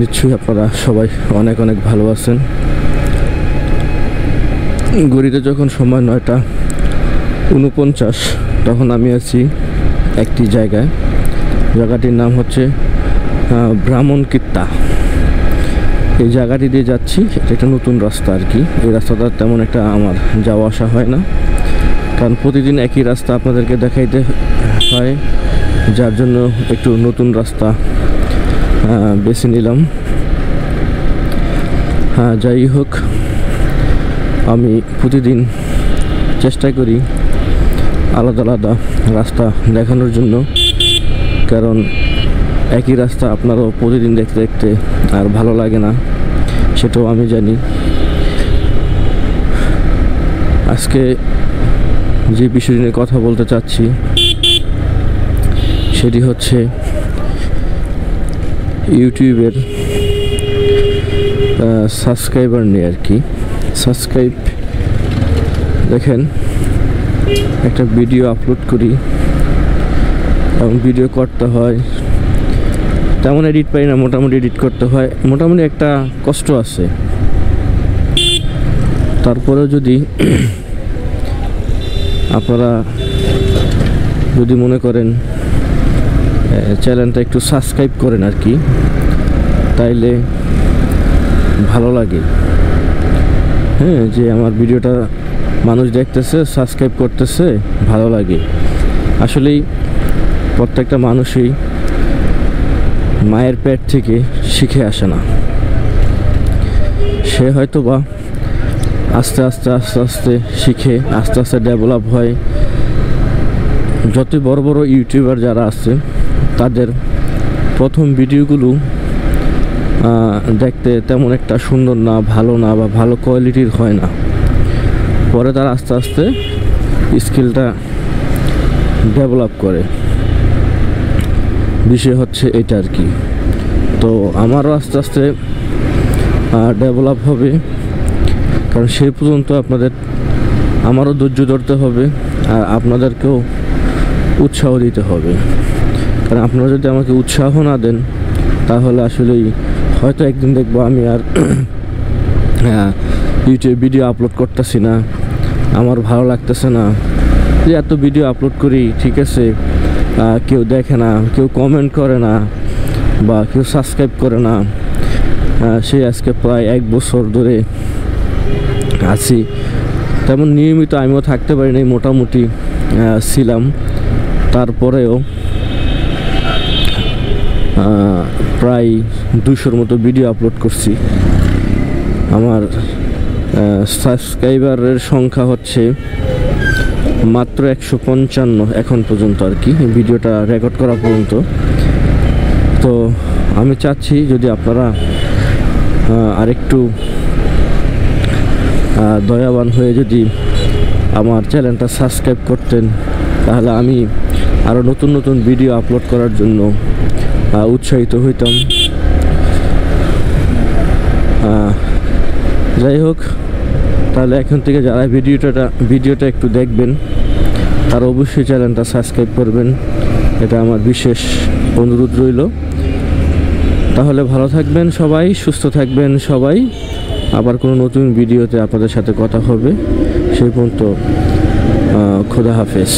নিশ্চয়ই আপনারা সবাই অনেক অনেক ভালো আছেন। ঘড়িতে যখন সময় 9:49 তখন আমি আছি একটি জায়গাটির নাম হচ্ছে ব্রাহ্মণকিত্তা। এই জায়গাটি দিয়ে যাচ্ছি, এটা একটা নতুন রাস্তা আর কি। এই রাস্তাটা তেমন একটা আমার যাওয়া আসা হয় না, কারণ প্রতিদিন একই রাস্তা আপনাদেরকে দেখাইতে হয়, যার জন্য একটু নতুন রাস্তা বেছে নিলাম। যাই হোক, আমি প্রতিদিন চেষ্টা করি আলাদা আলাদা রাস্তা দেখানোর জন্য, কারণ একই রাস্তা আপনারাও প্রতিদিন দেখতে দেখতে আর ভালো লাগে না, সেটাও আমি জানি। আজকে যে বিষয় নিয়ে কথা বলতে চাচ্ছি সেটি হচ্ছে ইউটিউবের সাবস্ক্রাইবার নিয়ে আর কি। সাবস্ক্রাইব, দেখেন একটা ভিডিও আপলোড করি এবং ভিডিও করতে হয়, তেমন এডিট পারি না, মোটামুটি এডিট করতে হয়, মোটামুটি একটা কষ্ট আছে। তারপরেও যদি আপনারা যদি মনে করেন চ্যানেলটা একটু সাবস্ক্রাইব করেন আর কি, তাইলে ভালো লাগে। হ্যাঁ, যে আমার ভিডিওটা মানুষ দেখতেছে, সাবস্ক্রাইব করতেছে, ভালো লাগে। আসলেই প্রত্যেকটা মানুষই মায়ের পেট থেকে শিখে আসে না। সে হয়তো বা আস্তে আস্তে শিখে আস্তে আস্তে ডেভেলপ হয়। যত বড় বড় ইউটিউবার যারা আছে, তাদের প্রথম ভিডিওগুলো দেখতে তেমন একটা সুন্দর না, ভালো না, বা ভালো কোয়ালিটির হয় না। পরে তারা আস্তে আস্তে স্কিলটা ডেভেলপ করে, বিষয় হচ্ছে এটা আর কি। তো আমারও আস্তে আস্তে ডেভেলপ হবে, কারণ সেই পর্যন্ত আমারও ধৈর্য ধরতে হবে, আর আপনাদেরকেও উৎসাহ দিতে হবে। কারণ আপনারা যদি আমাকে উৎসাহ না দেন, তাহলে আসলেই হয়তো একদিন দেখবো আমি আর ইউটিউবে ভিডিও আপলোড করতেছি না, আমার ভালো লাগতেছে না যে এত ভিডিও আপলোড করি, ঠিক আছে, কেউ দেখে না, কেউ কমেন্ট করে না, বা কেউ সাবস্ক্রাইব করে না। সে আজকে প্রায় 1 বছর ধরে আছি, তেমন নিয়মিত আমিও থাকতে পারি নাই, মোটামুটি ছিলাম। তারপরেও প্রায় 200-র মতো ভিডিও আপলোড করছি। আমার সাবস্ক্রাইবারের সংখ্যা হচ্ছে মাত্র 155 এখন পর্যন্ত আর কি, ভিডিওটা রেকর্ড করা পর্যন্ত। তো আমি চাচ্ছি যদি আপনারা আরেকটু দয়াবান হয়ে যদি আমার চ্যানেলটা সাবস্ক্রাইব করতেন, তাহলে আমি আরও নতুন নতুন ভিডিও আপলোড করার জন্য উৎসাহিত হইতাম। যাই হোক, তাহলে এখন থেকে যারা ভিডিওটা একটু দেখবেন, তারা অবশ্যই চ্যানেলটা সাবস্ক্রাইব করবেন, এটা আমার বিশেষ অনুরোধ রইল। তাহলে ভালো থাকবেন সবাই, সুস্থ থাকবেন সবাই। আবার কোনো নতুন ভিডিওতে আপনাদের সাথে কথা হবে। সেই পর্যন্ত খোদা হাফেজ।